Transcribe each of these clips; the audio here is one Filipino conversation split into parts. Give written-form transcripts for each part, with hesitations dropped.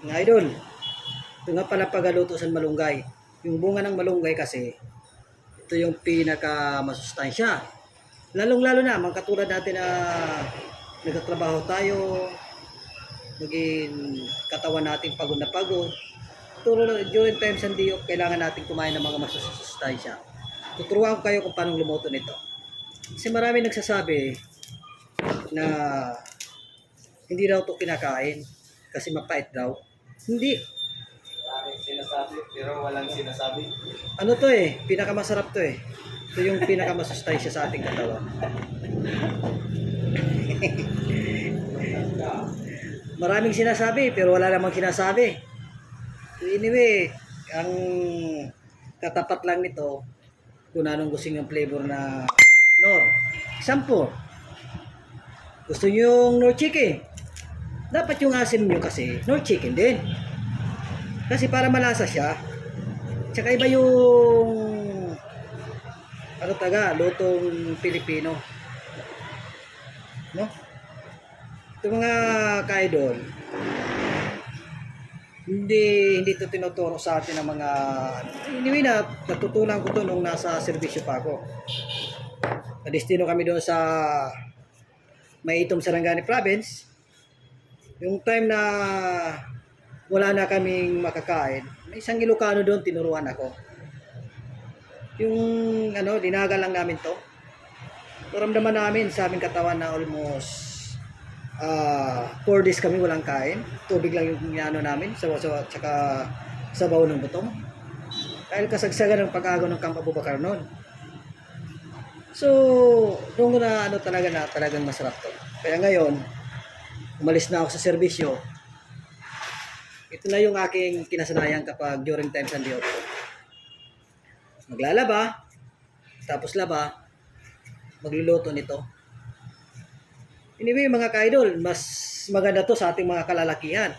Mga idol, ito nga pala paghaluto sa malunggay. Yung bunga ng malunggay kasi, ito yung pinaka masustansya. Lalong-lalo na, mga katulad natin na nagtatrabaho tayo, maging katawan natin pagod na pagod. During times and day off, kailangan natin kumain ng mga masustansya. Tuturuan ko kayo kung paano lumuto nito. Kasi marami nagsasabi na hindi daw ito kinakain kasi mapait daw. Hindi. Maraming sinasabi, pero walang sinasabi. Ano to eh, pinakamasarap to eh. Ito yung pinakamasustansya sa ating katawan. Maraming sinasabi pero wala namang sinasabi. Anyway, ang katapat lang nito kung anong gusto yung flavor na Nor. Example, gusto nyo yung Nor chicken. Dapat yung asim nyo kasi Nor chicken din. Kasi para malasa siya. Tsaka iba yung lutong Pilipino. No? Ito mga ka-idol, hindi ito tinuturo sa atin ng mga anyway na natutunan ko to nung nasa serbisyo pa ako. Nadestino kami doon sa Maitom, Sarangani Province. Yung time na wala na kaming makakain, may isang Ilocano doon tinuruan ako. Yung dinaga lang namin to. Naramdaman namin sa aming katawan na almost 4 days kami walang kain. Tubig lang yung inano namin, sabaw-sabaw tsaka sabaw ng butong. Dahil kasagsagan ng pag-agaw ng Camp Abubakar noon. So, nung talagang masarap to. Kaya ngayon, umalis na ako sa serbisyo. Ito na yung aking kinasanayan kapag during times and day off ko. Maglalaba, tapos laba, magluluto nito. Anyway mga ka-idol, mas maganda to sa ating mga kalalakihan.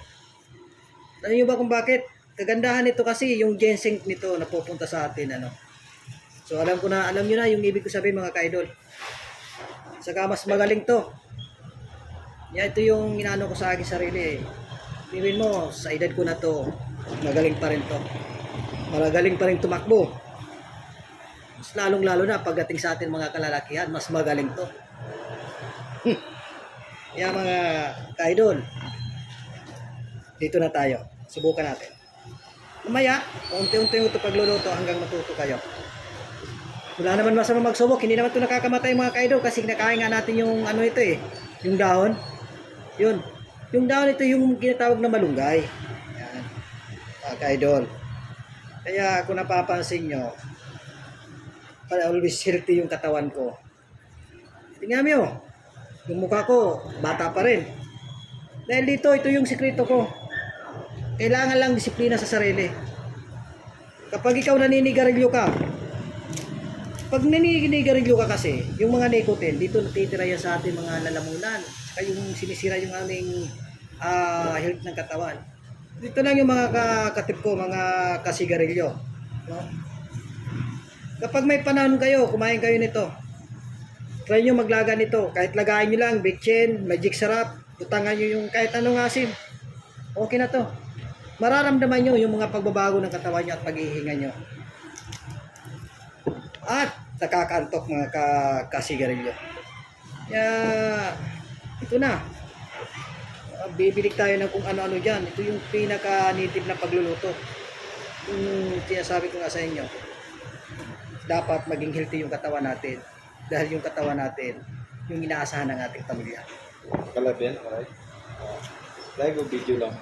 Alam niyo ba kung bakit? Kagandahan nito kasi yung ginseng nito na pupunta sa atin. So alam niyo na yung ibig ko sabihin mga ka-idol. Saka mas magaling to. Ito yung inaano ko sa aking sarili. Tingin mo, sa edad ko na to, magaling pa rin to. Magaling pa rin tumakbo. Mas lalong-lalo na pagdating sa atin mga kalalakihan, mas magaling to. Kaya mga ka-idol, dito na tayo. Subukan natin. Mamaya, unti-unti ito pagluluto hanggang matuto kayo. Wala naman masama magsubok. Hindi naman ito nakakamatay mga ka-idol kasi kinakain nga natin yung ito eh. Yung dahon. Yun. Yung dahon ito yung ginatawag na malunggay. Yan. Mga ka-idol. Kaya kung napapansin nyo, para always healthy yung katawan ko. Tingnan nyo. Yung mukha ko, bata pa rin. Dahil dito, ito yung sikreto ko. Kailangan lang disiplina sa sarili. Kapag ikaw naninigarilyo ka, pag naninigarilyo ka kasi, yung mga nicotine, dito natitira yan sa ating mga lalamunan. Saka yung sinisira yung aming health ng katawan. Dito lang yung mga katip ko, mga kasigarilyo. No? Kapag may panahon kayo, kumain kayo nito. Try nyo maglaga nito. Kahit lagayin nyo lang, bitchin, magic sarap, tutangan nyo yung kahit anong asim. Okay na to. Mararamdaman nyo yung mga pagbabago ng katawan nyo at paghihinga nyo. At nakakaantok mga kasigarilyo. Kaya, ito na. Bibili tayo ng kung ano-ano dyan. Ito yung pinaka-native na pagluluto. Yung sinasabi ko nga sa inyo. Dapat maging healthy yung katawan natin. Dahil yung katawan natin, yung inaasahan ng ating pamilya. Kalab yan, alright? Live o video lang?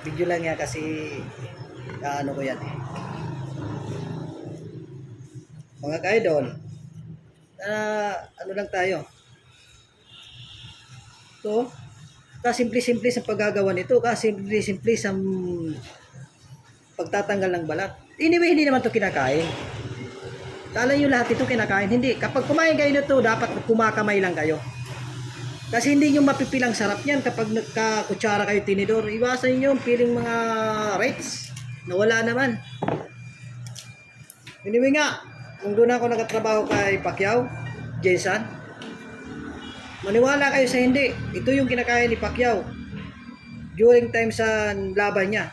Video lang yan kasi ko yan eh. Mga ka-idol, ano lang tayo. Ito, kasimple-simple sa paggagawa nito, kasimple-simple sa pagtatanggal ng balat. Anyway, hindi naman ito kinakain. Kala nyo lahat ito kinakain. Hindi. Kapag kumain kayo nito, dapat kumakamay lang kayo. Kasi hindi nyo mapipilang sarap yan kapag nagkakutsara kayo tinidor. Iwasan nyo yung feeling mga rates na wala naman. Anyway nga, kung doon ako nagtatrabaho kay Pacquiao, Jensen, maniwala kayo sa hindi. Ito yung kinakain ni Pacquiao. during time sa laban niya.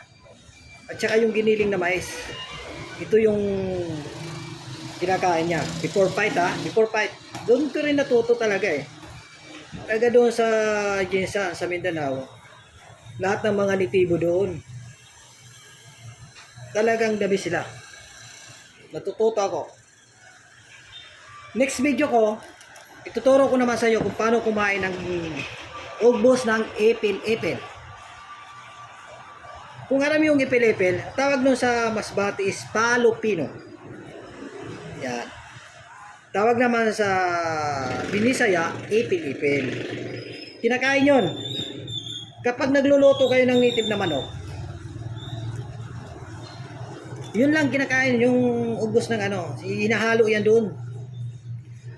At saka yung giniling na mais. Ito yung kinakain niya. Before fight ha. Before fight. Doon ko rin natuto talaga eh. Talaga doon sa Ginsan, sa Mindanao. Lahat ng mga nitibo doon. Talagang dami sila. Natututo ako. Next video ko, ituturo ko naman sa iyo kung paano kumain ng ubos ng ipil-ipil. Kung alam yung ipil-ipil, tawag nun sa Masbate is palupino. Yan. Tawag naman sa Binisaya, ipil-ipil. Kinakain yun. Kapag nagluluto kayo ng native na manok, yun lang kinakain, yung ubos ng ano, hinahalo yan doon.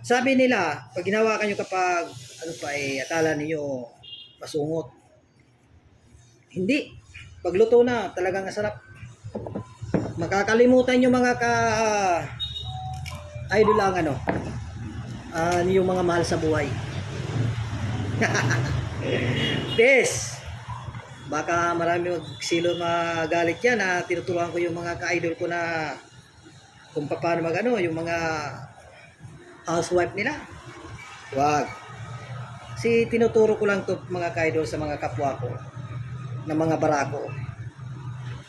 Sabi nila, pag ginawakan nyo kapag, ano pa eh, akala ninyo masungot. Hindi. Pagluto na, talagang masarap. Makakalimutan yung mga idol lang ano, yung mga mahal sa buhay. Bes, baka marami magsilo magalit yan na tinuturuan ko yung mga ka-idol ko na kung paano magano, yung mga housewife nila. Wag. Kasi tinuturo ko lang to mga ka-idol sa mga kapwa ko na mga barako.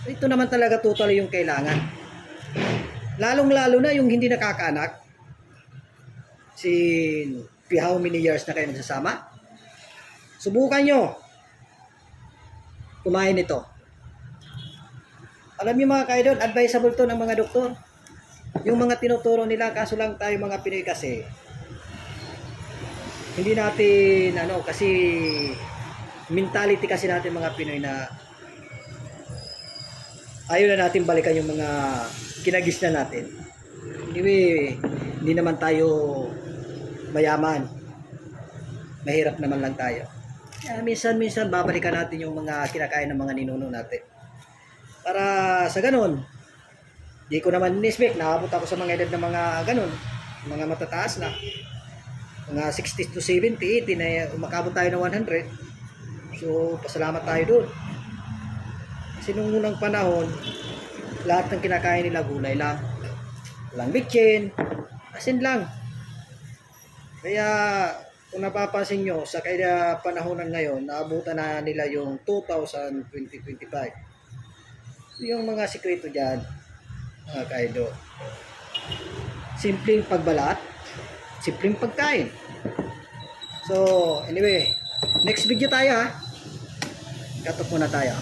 Ito naman talaga totally yung kailangan. Lalong-lalo na yung hindi nakakaanak. How many years na kayo nagsasama? Subukan nyo. Kumain ito. Alam niyo mga ka-idol, advisable to ng mga doktor. Yung mga tinuturo nila, kaso lang tayo mga Pinoy kasi hindi natin ano, kasi mentality kasi natin mga Pinoy na ayaw na natin balikan yung mga kinagis na natin. Anyway, hindi naman tayo mayaman. Mahirap naman lang tayo. Kaya minsan-minsan babalikan natin yung mga kinakain ng mga ninuno natin. Para sa ganun, di ko naman in-expect, nakabot ako sa mga edad na mga ganun, mga matataas na. Mga 60 to 70, 80 na umakabot tayo ng 100. So, pasalamat tayo doon. Kasi nung unang panahon, lahat ng kinakain nila gulay lang. Walang bitchin, asin lang. Kaya, kung napapansin nyo, sa kaya panahonan ngayon, naabutan na nila yung 2025. Yung mga sikreto dyan, mga ka-idol. Simpleng pagbalat, simpleng pagkain. So, anyway, next video tayo ha. Katok muna tayo.